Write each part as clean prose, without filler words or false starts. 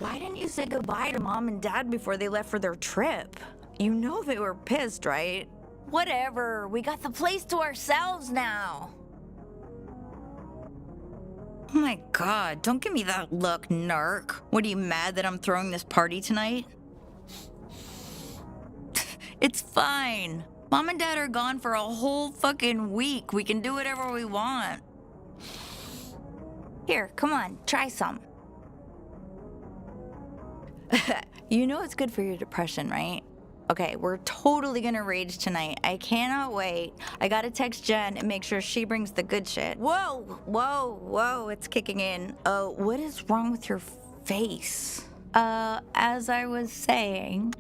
Why didn't you say goodbye to Mom and Dad before they left for their trip? You know they were pissed, right? Whatever, we got the place to ourselves now. Oh my god, don't give me that look, narc. What, are you mad that I'm throwing this party tonight? It's fine. Mom and Dad are gone for a whole fucking week. We can do whatever we want. Here, come on, try some. You know it's good for your depression, right? Okay, we're totally gonna rage tonight. I cannot wait. I gotta text Jen and make sure she brings the good shit. Whoa, it's kicking in. What is wrong with your face? As I was saying,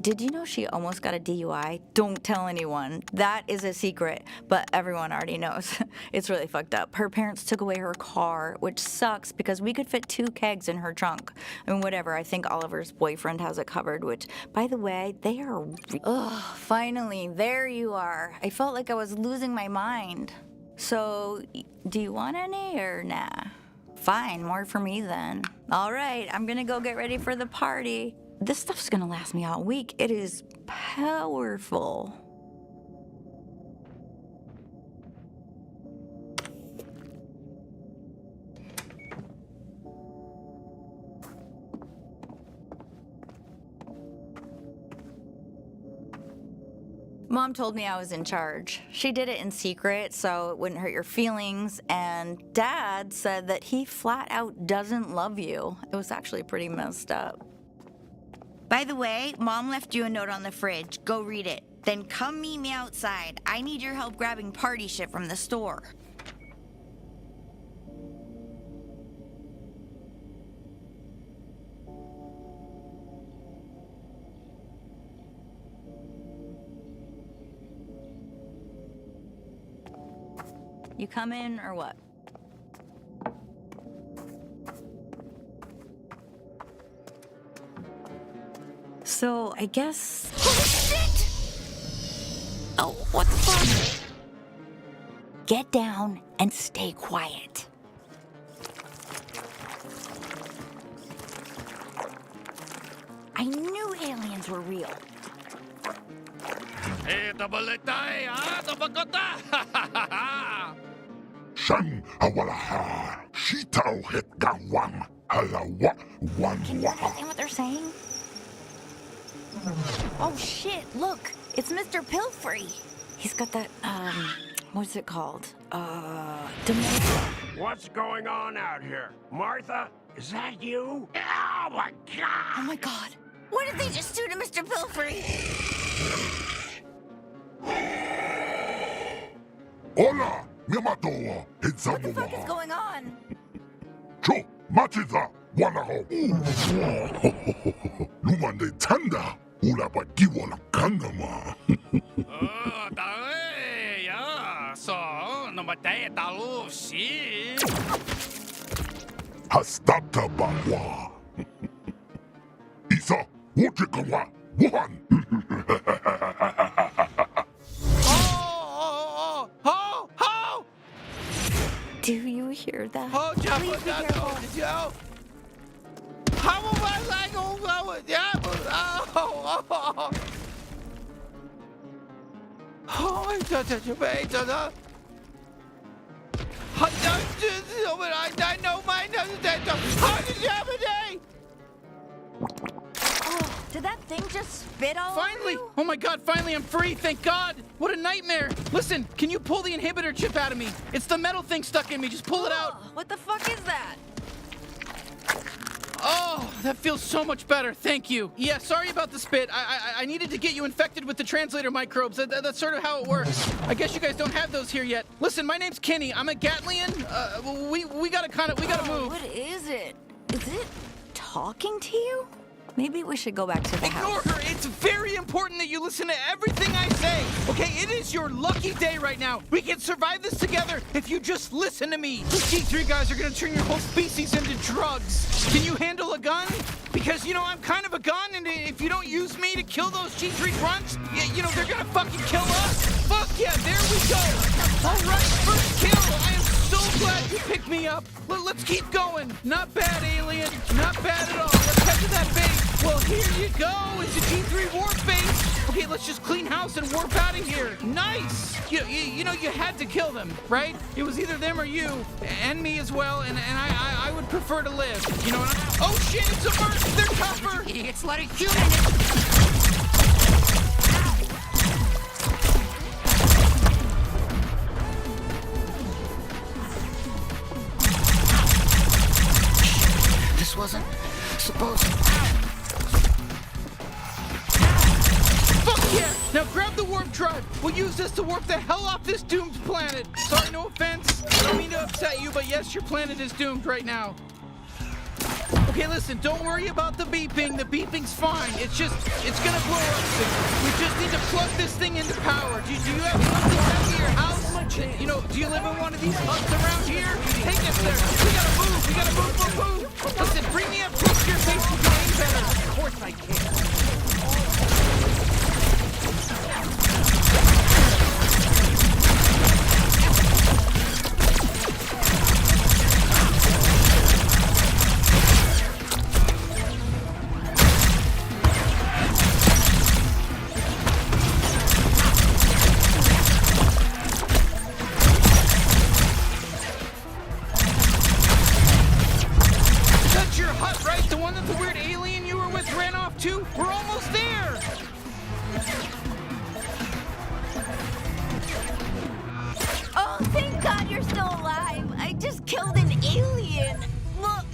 did you know she almost got a DUI? Don't tell anyone. That is a secret, but everyone already knows. It's really fucked up. Her parents took away her car, which sucks because we could fit 2 kegs in her trunk. I mean, whatever. I think Oliver's boyfriend has it covered, which, by the way, they are... Ugh, finally, there you are. I felt like I was losing my mind. So, do you want any or nah? Fine, more for me then. All right, I'm gonna go get ready for the party. This stuff's gonna last me all week. It is powerful. Mom told me I was in charge. She did it in secret so it wouldn't hurt your feelings, and Dad said that he flat out doesn't love you. It was actually pretty messed up. By the way, Mom left you a note on the fridge. Go read it. Then come meet me outside. I need your help grabbing party shit from the store. You come in or what? So, I guess... Holy shit! Oh, what the fuck? Get down and stay quiet. I knew aliens were real. Shan awalaha, shitao het gawang, halawa wan Can you understand what they're saying? Oh shit, look, it's Mr. Pilfrey. He's got that, what's it called? Dementia. What's going on out here? Martha, is that you? Oh my god! Oh my god. What did they just do to Mr. Pilfrey? Hola, miamatoa, What the fuck is going on? Cho, machiza, wanaho. Lumande tanda, ula bagiwa la kandama. Oh, dale, yeah. So, no matei talu, si. Hastata bawa. Isa, wotikawa, wuhan. Do you hear that? Oh, Please be careful. Joe. How am I like over? Yeah, oh. Oh, I know my How did you have a day? Oh, did that thing just spit all Finally! over you? Oh my god, finally I'm free, thank god! What a nightmare! Listen, can you pull the inhibitor chip out of me? It's the metal thing stuck in me, just pull it out! What the fuck is that? Oh, that feels so much better, thank you. Yeah, sorry about the spit. I needed to get you infected with the translator microbes. That's sort of how it works. I guess you guys don't have those here yet. Listen, my name's Kenny. I'm a Gatlian. We gotta move. What is it? Is it talking to you? Maybe we should go back to the Ignore house. her. It's very important that you listen to everything I say. Okay, it is your lucky day right now. We can survive this together if you just listen to me. These G3 guys are gonna turn your whole species into drugs. Can you handle a gun? Because, you know, I'm kind of a gun, and if you don't use me to kill those G3 grunts, you know, they're gonna fucking kill us. Fuck yeah, there we go. All right, first kill. I am so glad you picked me up. Let's keep going. Not bad, alien. Not bad at all. Let's head to that base. Well, here you go. It's a G3 warp base. Okay, let's just clean house and warp out of here. Nice. You know, you had to kill them, right? It was either them or you, and me as well, and I would prefer to live. You know what I'm... Oh, shit, it's a merc. They're tougher. It's like a human. Wasn't supposed to. Fuck yeah! Now grab the warp drive. We'll use this to warp the hell off this doomed planet. Sorry, no offense. I don't mean to upset you, but yes, your planet is doomed right now. Okay, listen, don't worry about the beeping. The beeping's fine. It's gonna blow up. We just need to plug this thing into power. Do you have something out of your house? You know, do you live in one of these huts around here? Take us there. We gotta move. Listen, bring me up close to your face so you can aim better. Of course I can. We're almost there! Oh, thank God you're still alive. I just killed an alien. Look,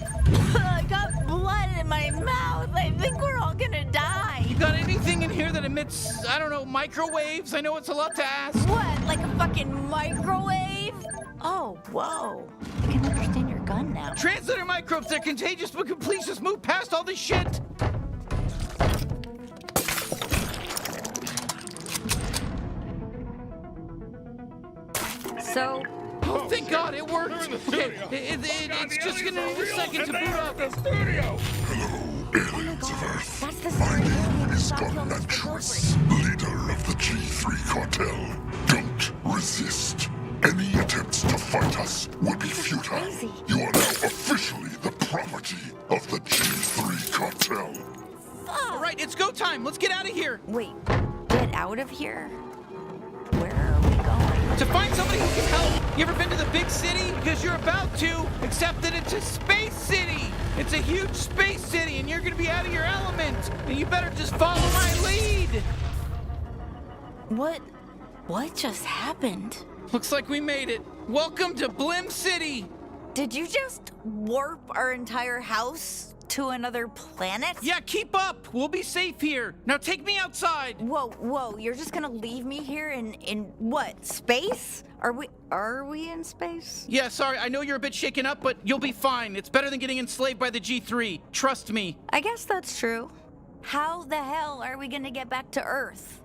I got blood in my mouth. I think we're all gonna die. You got anything in here that emits, I don't know, microwaves? I know it's a lot to ask. What, like a fucking microwave? Oh, whoa. I can understand your gun now. Translator microbes, they're contagious, but can please just move past all this shit? So, oh, thank God, it worked. Okay, it's just gonna need a second to boot up. Hello, aliens of Earth. that's the My story. name is Gonlantrus, leader of the G3 cartel. Don't resist. Any attempts to fight us would be futile. crazy. You are now officially the property of the G3 cartel. All right, it's go time. Let's get out of here. Wait, get out of here? Where are we going? To find somebody who can help. You ever been to the big city? Because you're about to, except that it's a space city. It's a huge space city, and you're gonna be out of your element. And you better just follow my lead. What just happened? Looks like we made it. Welcome to Blim City. Did you just warp our entire house to another planet? Yeah, keep up. We'll be safe here. Now take me outside. Whoa, you're just gonna leave me here in what, space? Are we in space? Yeah, sorry, I know you're a bit shaken up, but you'll be fine. It's better than getting enslaved by the G3. Trust me. I guess that's true. How the hell are we gonna get back to Earth?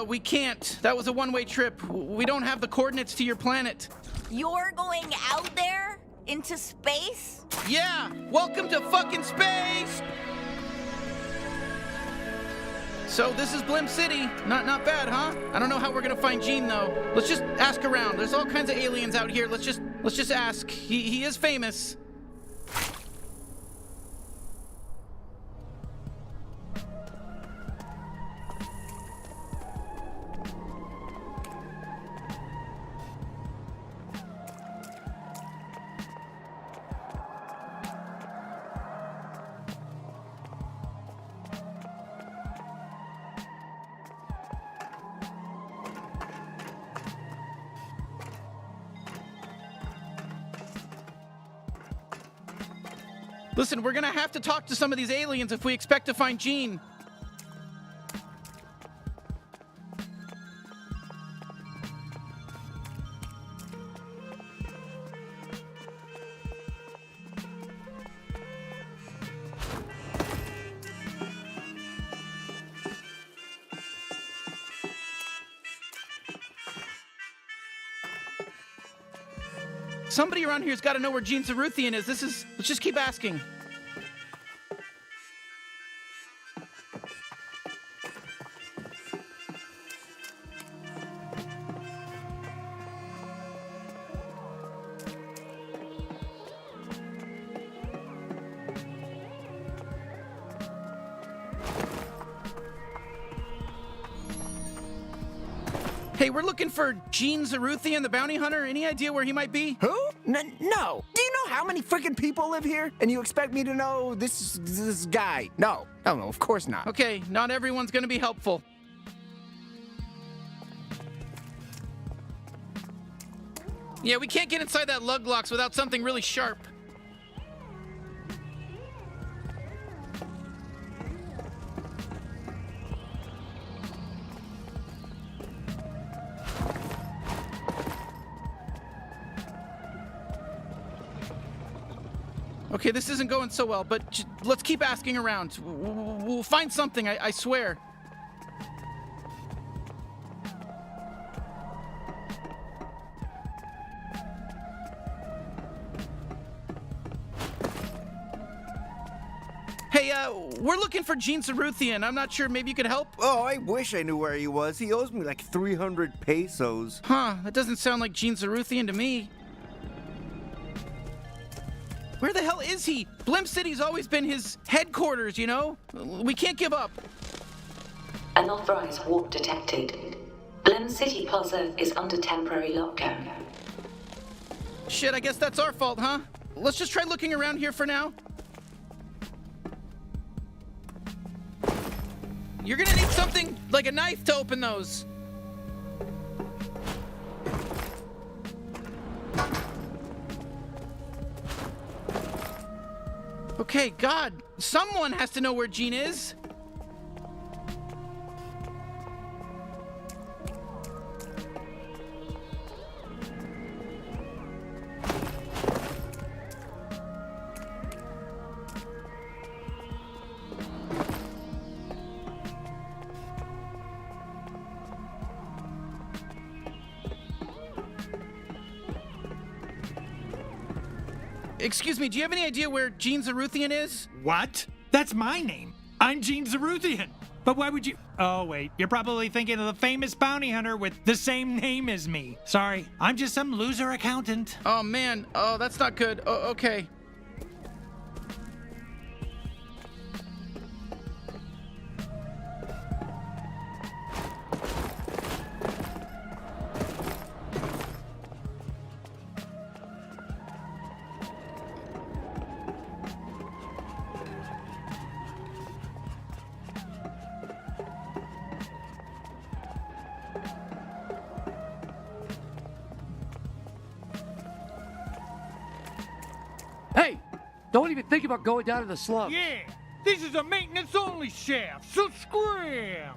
We can't. That was a one-way trip. We don't have the coordinates to your planet. You're going out there? Into space? Yeah, welcome to fucking space! So this is Blim City. Not bad, huh? I don't know how we're gonna find Gene though. Let's just ask around. There's all kinds of aliens out here. Let's just ask. He is famous. Listen, we're gonna have to talk to some of these aliens if we expect to find Gene. Somebody around here's got to know where Gene Zaruthian is. Let's just keep asking. Hey, we're looking for Gene Zaruthian, the bounty hunter. Any idea where he might be? Who? No. Do you know how many freaking people live here? And you expect me to know this guy? No, of course not. Okay, not everyone's gonna be helpful. Yeah, we can't get inside that lug locks without something really sharp. Okay, this isn't going so well, but let's keep asking around. We'll find something, I swear. Hey, we're looking for Gene Zaruthian. I'm not sure, maybe you could help? Oh, I wish I knew where he was. He owes me like 300 pesos. Huh, that doesn't sound like Gene Zaruthian to me. Where the hell is he? Blimp City's always been his headquarters, you know? We can't give up. Unauthorized warp detected. Blim City Plaza is under temporary lockdown. Shit, I guess that's our fault, huh? Let's just try looking around here for now. You're gonna need something like a knife to open those. Okay, God, someone has to know where Gene is. Excuse me, do you have any idea where Gene Zaruthian is? What? That's my name. I'm Gene Zaruthian. But why would you... Oh, wait. You're probably thinking of the famous bounty hunter with the same name as me. Sorry, I'm just some loser accountant. Oh, man. Oh, that's not good. Oh, okay. Hey, don't even think about going down to the slum. Yeah, this is a maintenance-only shaft, so scram!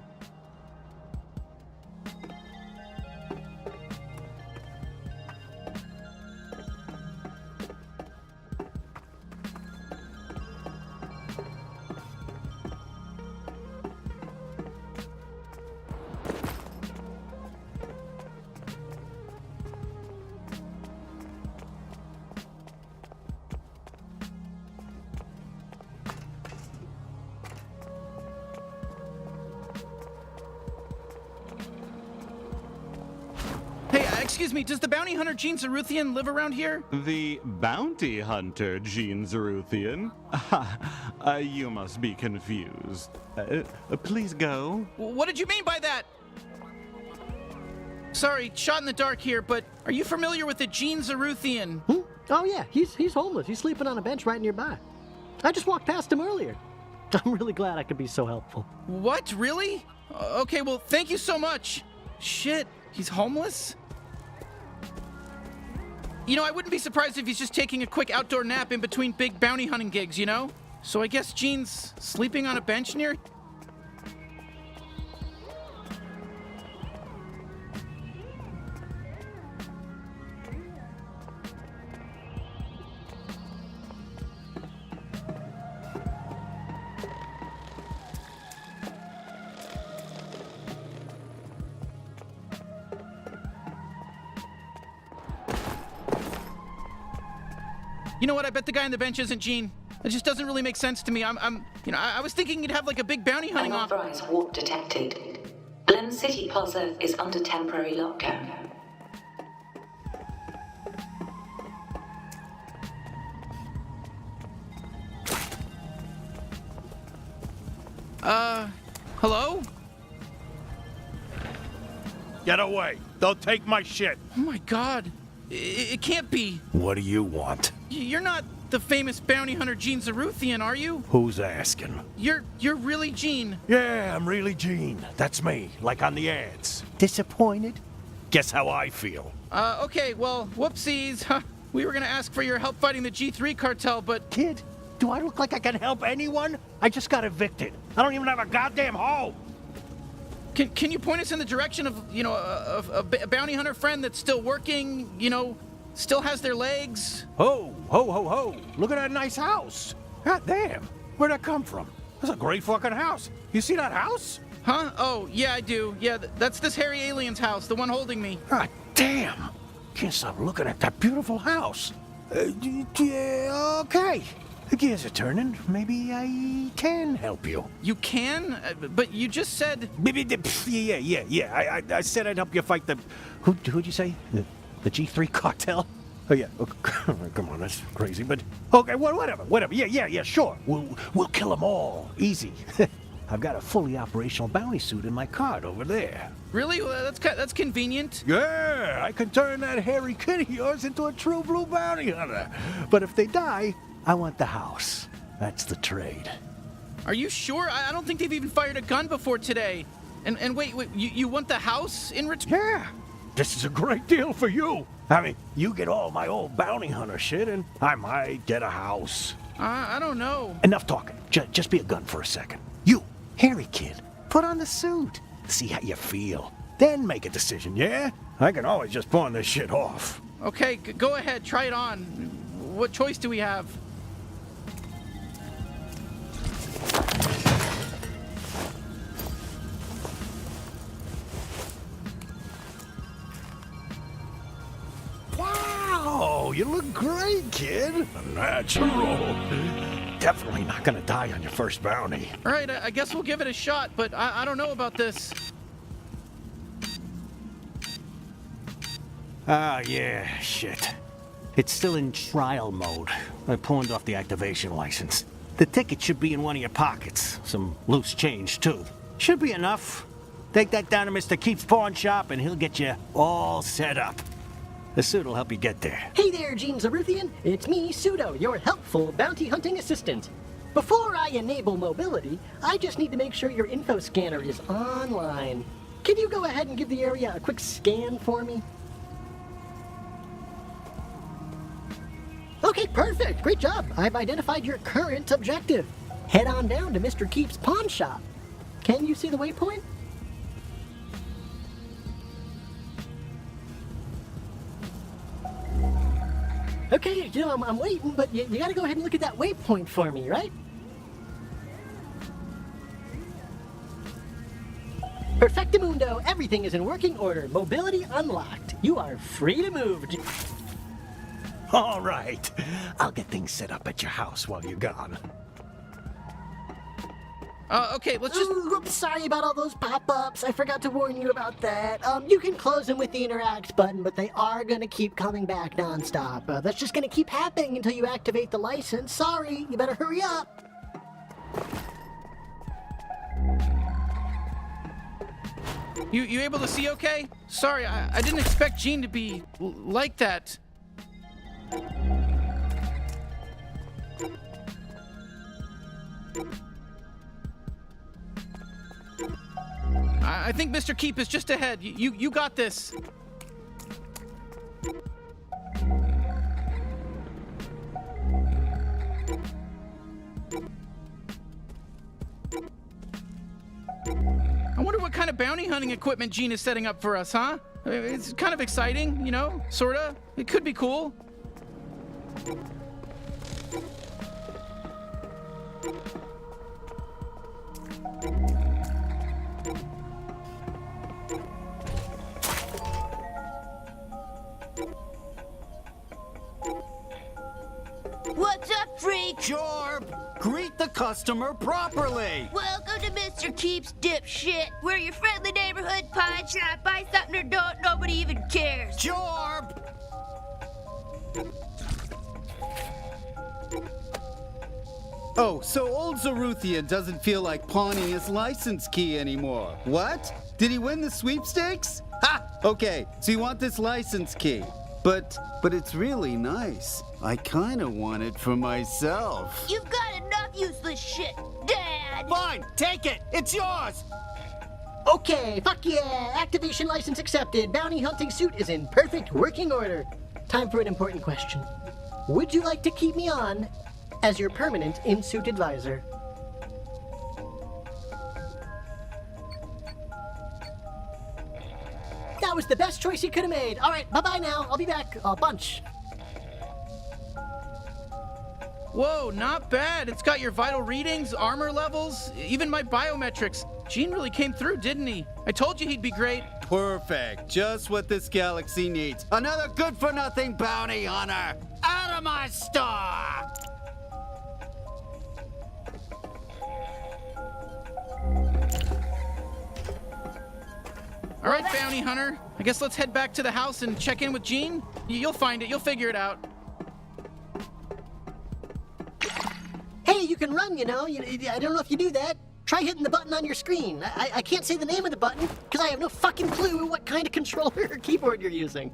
Excuse me, does the bounty hunter Gene Zaruthian live around here? The bounty hunter Gene Zaruthian? You must be confused. Please go. What did you mean by that? Sorry, shot in the dark here, but are you familiar with the Gene Zaruthian? Oh yeah, he's homeless. He's sleeping on a bench right nearby. I just walked past him earlier. I'm really glad I could be so helpful. What? Really? Okay, well, thank you so much. Shit, he's homeless? You know, I wouldn't be surprised if he's just taking a quick outdoor nap in between big bounty hunting gigs, you know? So I guess Gene's sleeping on a bench near... You know what? I bet the guy on the bench isn't Gene. It just doesn't really make sense to me. I was thinking he'd have like a big bounty hunting off. Unauthorized warp detected. Blim City Plaza is under temporary lockdown. Hello? Get away. Don't take my shit. Oh my god. It can't be. What do you want? You're not the famous bounty hunter Gene Zaruthian, are you? Who's asking? You're really Gene. Yeah, I'm really Gene. That's me, like on the ads. Disappointed? Guess how I feel. Okay, well, whoopsies. We were gonna ask for your help fighting the G3 cartel, but... Kid, do I look like I can help anyone? I just got evicted. I don't even have a goddamn home. Can you point us in the direction of, you know, a bounty hunter friend that's still working, you know, still has their legs? Ho, ho, ho, ho. Look at that nice house. God damn. Where'd that come from? That's a great fucking house. You see that house? Huh? Oh, yeah, I do. Yeah, that's this hairy alien's house, the one holding me. God damn. Can't stop looking at that beautiful house. Yeah, okay. The gears are turning. Maybe I can help you. You can? But you just said... Yeah. I said I'd help you fight the... Who'd you say? The G3 cartel? Oh, yeah. Come on, that's crazy, but... Okay, whatever. Yeah, sure. We'll kill them all. Easy. I've got a fully operational bounty suit in my cart over there. Really? Well, that's convenient. Yeah, I can turn that hairy kid of yours into a true blue bounty hunter. But if they die, I want the house. That's the trade. Are you sure? I don't think they've even fired a gun before today. And wait, you want the house in return? Yeah, this is a great deal for you. I mean, you get all my old bounty hunter shit, and I might get a house. I don't know. Enough talking. Just be a gun for a second. You, hairy kid, put on the suit. See how you feel. Then make a decision, yeah? I can always just pawn this shit off. Okay, go ahead. Try it on. What choice do we have? Wow, you look great, kid. Natural. Definitely not gonna die on your first bounty. All right, I guess we'll give it a shot, but I don't know about this. Ah, yeah, shit. It's still in trial mode. I pawned off the activation license. The ticket should be in one of your pockets. Some loose change, too. Should be enough. Take that down to Mr. Keith's pawn shop, and he'll get you all set up. The suit will help you get there. Hey there, Gene Zaruthian. It's me, Pseudo, your helpful bounty hunting assistant. Before I enable mobility, I just need to make sure your info scanner is online. Can you go ahead and give the area a quick scan for me? Okay, perfect. Great job. I've identified your current objective. Head on down to Mr. Keith's pawn shop. Can you see the waypoint? Okay, you know, I'm waiting, but you gotta go ahead and look at that waypoint for me, right? Perfectamundo, everything is in working order. Mobility unlocked. You are free to move. All right. I'll get things set up at your house while you're gone. Okay, let's just... Oops, sorry about all those pop-ups. I forgot to warn you about that. You can close them with the interact button, but they are gonna keep coming back non-stop. That's just gonna keep happening until you activate the license. Sorry, you better hurry up. You able to see okay? Sorry, I didn't expect Gene to be like that. I think Mr. Keep is just ahead. You got this. I wonder what kind of bounty hunting equipment Gene is setting up for us, huh? It's kind of exciting, you know, sorta. It could be cool. What's up, freak? Jorb, greet the customer properly. Welcome to Mr. Keep's dipshit. We're your friendly neighborhood pawn shop. Buy something or don't, nobody even cares. Jorb! Oh, so old Zaruthian doesn't feel like pawning his license key anymore. What? Did he win the sweepstakes? Ha! Okay, so you want this license key. But it's really nice. I kinda want it for myself. You've got enough useless shit, Dad! Fine, take it. It's yours. Okay, fuck yeah! Activation license accepted. Bounty hunting suit is in perfect working order. Time for an important question. Would you like to keep me on as your permanent in-suit advisor? That was the best choice you could have made. All right, bye-bye now. I'll be back a bunch. Whoa, not bad. It's got your vital readings, armor levels, even my biometrics. Gene really came through, didn't he? I told you he'd be great. Perfect. Just what this galaxy needs. Another good-for-nothing bounty hunter. Out of my store! All right, bounty hunter. I guess let's head back to the house and check in with Gene. You'll find it. You'll figure it out. Hey, you can run, you know. I don't know if you do that. Try hitting the button on your screen. I can't say the name of the button because I have no fucking clue what kind of controller or keyboard you're using.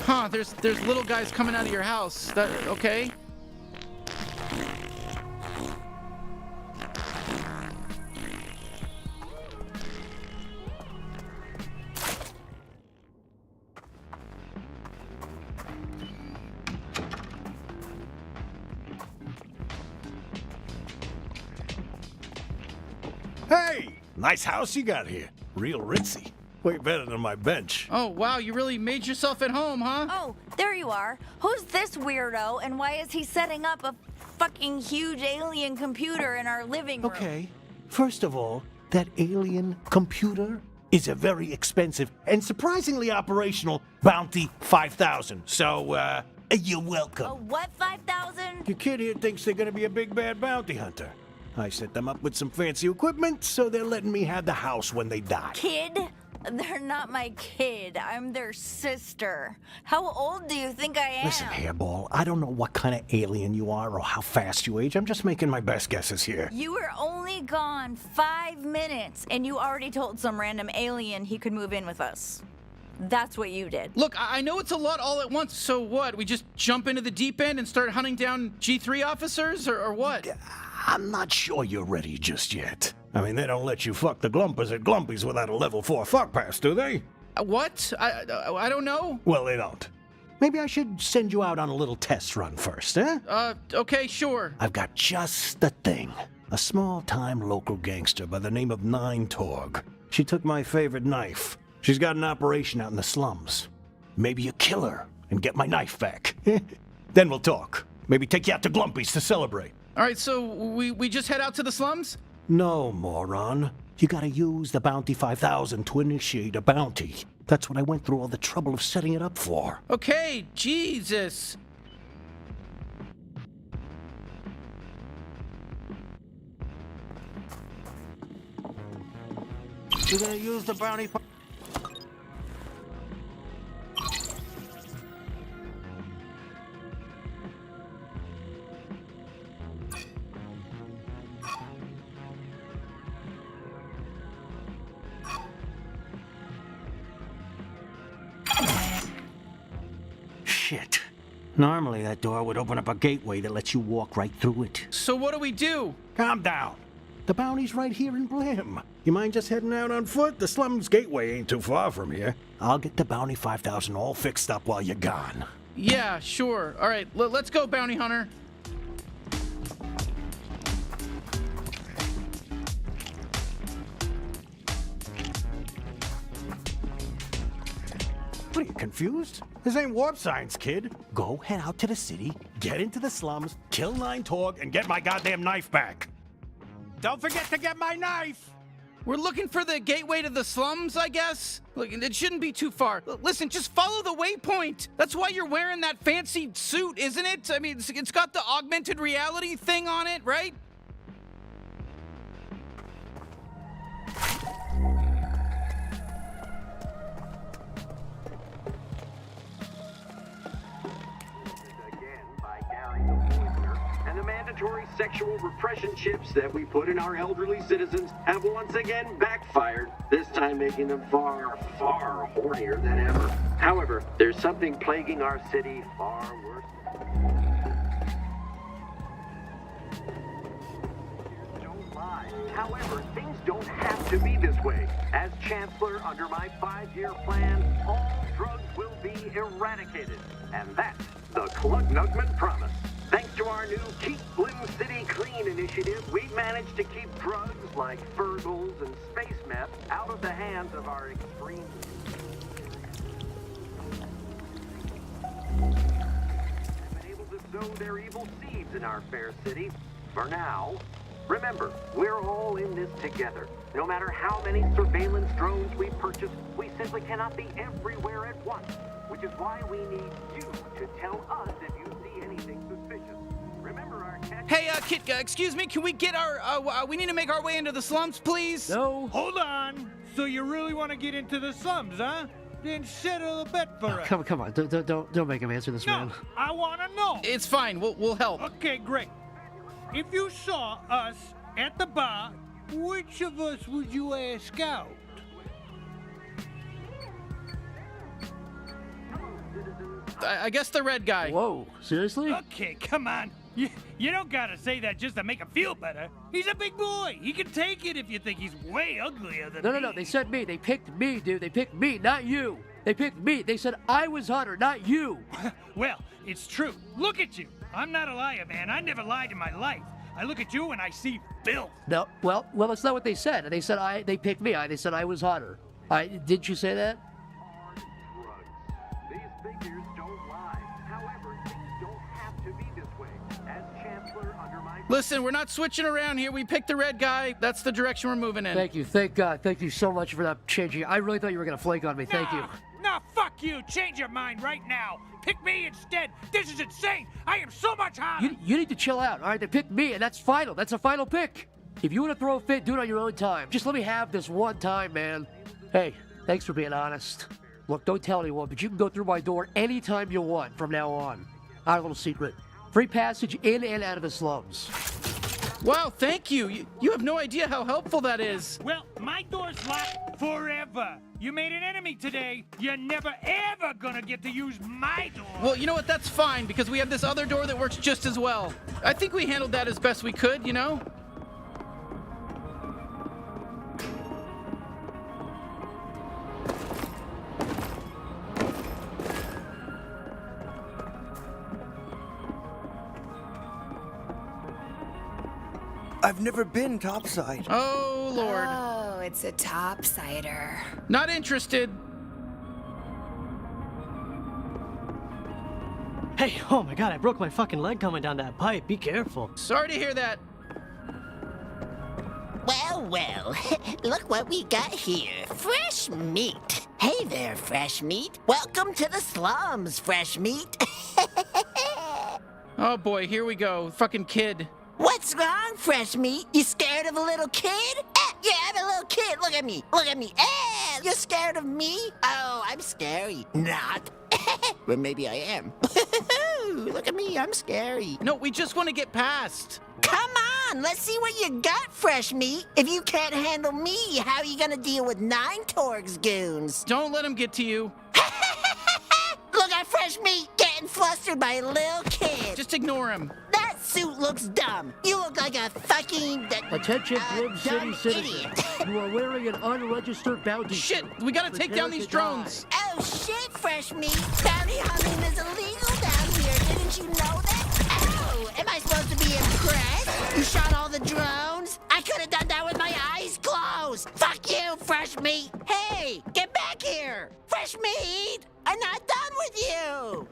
Huh, there's little guys coming out of your house. That okay? Hey! Nice house you got here. Real ritzy. Way better than my bench. Oh, wow, you really made yourself at home, huh? Oh, there you are. Who's this weirdo, and why is he setting up a fucking huge alien computer in our living room? Okay. First of all, that alien computer is a very expensive and surprisingly operational Bounty 5000. So, you're welcome. A what 5,000? Your kid here thinks they're gonna be a big bad bounty hunter. I set them up with some fancy equipment, so they're letting me have the house when they die. Kid? They're not my kid. I'm their sister. How old do you think I am? Listen, Hairball, I don't know what kind of alien you are or how fast you age. I'm just making my best guesses here. You were only gone 5 minutes, and you already told some random alien he could move in with us. That's what you did. Look, I know it's a lot all at once, so what? We just jump into the deep end and start hunting down G3 officers, or what? I'm not sure you're ready just yet. I mean, they don't let you fuck the Glumpers at Glumpies without a level 4 fuck pass, do they? What? I don't know. Well, they don't. Maybe I should send you out on a little test run first, eh? Okay, sure. I've got just the thing. A small-time local gangster by the name of Nine Torg. She took my favorite knife. She's got an operation out in the slums. Maybe you kill her and get my knife back. Then we'll talk. Maybe take you out to Glumpies to celebrate. All right, so we just head out to the slums? No, moron. You gotta use the Bounty 5000 to initiate a bounty. That's what I went through all the trouble of setting it up for. Okay, Jesus. You gonna use the bounty? Shit. Normally that door would open up a gateway that lets you walk right through it. So what do we do? Calm down. The bounty's right here in Blim. You mind just heading out on foot? The slums gateway ain't too far from here. I'll get the Bounty 5000 all fixed up while you're gone. Yeah, sure. All right, let's go, bounty hunter. What are you, confused? This ain't warp science, kid. Go head out to the city, get into the slums, kill Nine Torg, and get my goddamn knife back. Don't forget to get my knife! We're looking for the gateway to the slums, I guess? Look, it shouldn't be too far. Listen, just follow the waypoint. That's why you're wearing that fancy suit, isn't it? I mean, it's got the augmented reality thing on it, right? mandatory sexual repression chips that we put in our elderly citizens have once again backfired, this time making them far, far hornier than ever. However, there's something plaguing our city far worse. Don't lie. However, things don't have to be this way. As Chancellor, under my 5-year plan, all drugs will be eradicated. And that's the Klugnugman promise. Thanks to our new Keep Blim City Clean initiative, we've managed to keep drugs like Fergles and space meth out of the hands of our extreme... ...have been able to sow their evil seeds in our fair city. For now, remember, we're all in this together. No matter how many surveillance drones we purchase, we simply cannot be everywhere at once. Which is why we need you to tell us if you see anything suspicious. Remember our catch... Hey, Kit, excuse me, can we get our, we need to make our way into the slums, please? No. Hold on. So you really want to get into the slums, huh? Then settle a bet for us. Come on, don't make him answer this, man. I want to know. It's fine, we'll help. Okay, great. If you saw us at the bar, which of us would you ask out? I guess the red guy. Whoa, seriously? Okay, come on. You don't gotta say that just to make him feel better. He's a big boy. He can take it if you think he's way uglier than me. No, they said me. They picked me, dude. They picked me, not you. They picked me. They said I was hotter, not you. Well, it's true. Look at you. I'm not a liar, man. I never lied in my life. I look at you and I see filth. No, well, that's not what they said. They said they picked me. They said I was hotter. Didn't you say that? These figures don't lie. However, things don't have to be this way. As Chancellor under my... Listen, we're not switching around here. We picked the red guy. That's the direction we're moving in. Thank you. Thank God. Thank you so much for that changing. I really thought you were going to flake on me. Thank you. Nah, fuck you. Change your mind right now. Pick me instead. This is insane. I am so much hotter. You need to chill out, all right? They picked me, and that's final. That's a final pick. If you want to throw a fit, do it on your own time. Just let me have this one time, man. Hey, thanks for being honest. Look, don't tell anyone, but you can go through my door anytime you want from now on. Our little secret. Free passage in and out of the slums. Wow, thank you. You have no idea how helpful that is. Well, my door's locked forever. You made an enemy today. You're never, ever gonna get to use my door. Well, you know what? That's fine, because we have this other door that works just as well. I think we handled that as best we could, you know? I've never been topside. Oh, Lord. Oh, it's a topsider. Not interested. Hey, oh my God, I broke my fucking leg coming down that pipe. Be careful. Sorry to hear that. Well, look what we got here. Fresh meat. Hey there, fresh meat. Welcome to the slums, fresh meat. Oh boy, here we go. Fucking kid. What's wrong, fresh meat? You scared of a little kid? Yeah, I'm a little kid. Look at me. Look at me. You're scared of me? Oh, I'm scary. Not. Well, maybe I am. Look at me. I'm scary. No, we just want to get past. Come on. Let's see what you got, fresh meat. If you can't handle me, how are you going to deal with 9 Torgs goons? Don't let him get to you. Look at fresh meat getting flustered by a little kid. Just ignore him. That suit looks dumb. You look like a fucking... Attention, Blim City citizens. Idiot. You are wearing an unregistered bounty. Shit, we gotta take down these drones. Oh, shit, fresh meat. Bounty hunting is illegal down here. Didn't you know that? Oh, am I supposed to be impressed? You shot all the drones? I could have done that with my eyes closed. Fuck you, fresh meat. Hey, get back here. Fresh meat. I'm not done with you.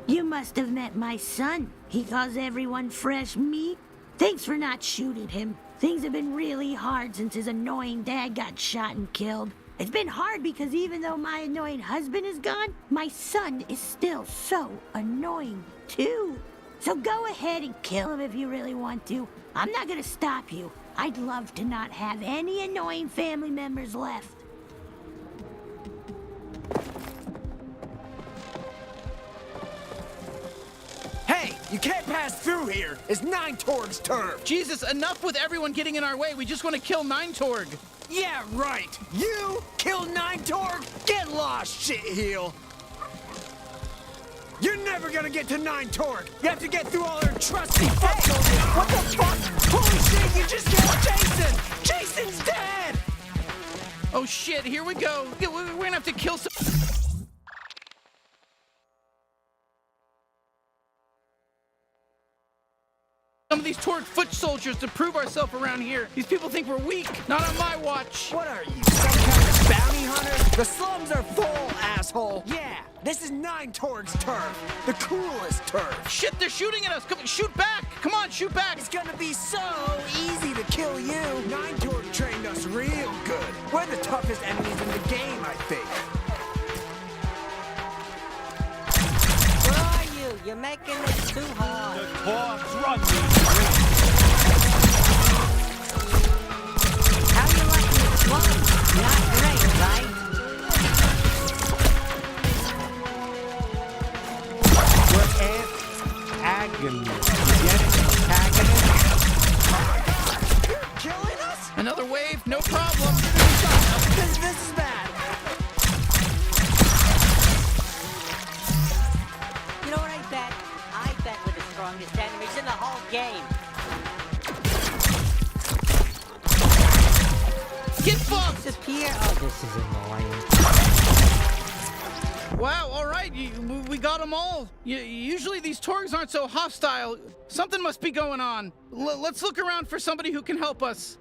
You must have met my son. He calls everyone fresh meat. Thanks for not shooting him. Things have been really hard since his annoying dad got shot and killed. It's been hard because even though my annoying husband is gone, my son is still so annoying too. So go ahead and kill him if you really want to. I'm not gonna stop you. I'd love to not have any annoying family members left. Hey, you can't pass through here. It's Nine Torg's turf. Jesus, enough with everyone getting in our way. We just want to kill Nine Torg. Yeah, right. You kill Nine Torg? Get lost, shitheel. You're never gonna get to Nine Torg. You have to get through all their trusty foot soldiers. What the fuck? Holy shit, you just killed Jason! Jason's dead! Oh shit, here we go. We're gonna have to kill some... Some of these Torg foot soldiers to prove ourselves around here. These people think we're weak. Not on my watch. What are you, some kind of bounty hunter? The slums are full, asshole. Yeah, this is Nine Torg's turf. The coolest turf. Shit, they're shooting at us. Come, shoot back. Come on, shoot back. It's gonna be so easy to kill you. Nine Torg trained us real good. We're the toughest enemies in the game, I think. Where are you? You're making this too hard. The Torgs run me. How you like this one? Not great, right? We're antagonists. Get it? Antagonists? You're killing us? Another wave, no problem. This is bad. You know what I bet? I bet we're the strongest enemies in the whole game. Get fucked! Disappear. Oh, this is annoying. Wow, all right, we got them all. Usually these Torgs aren't so hostile. Something must be going on. Let's look around for somebody who can help us.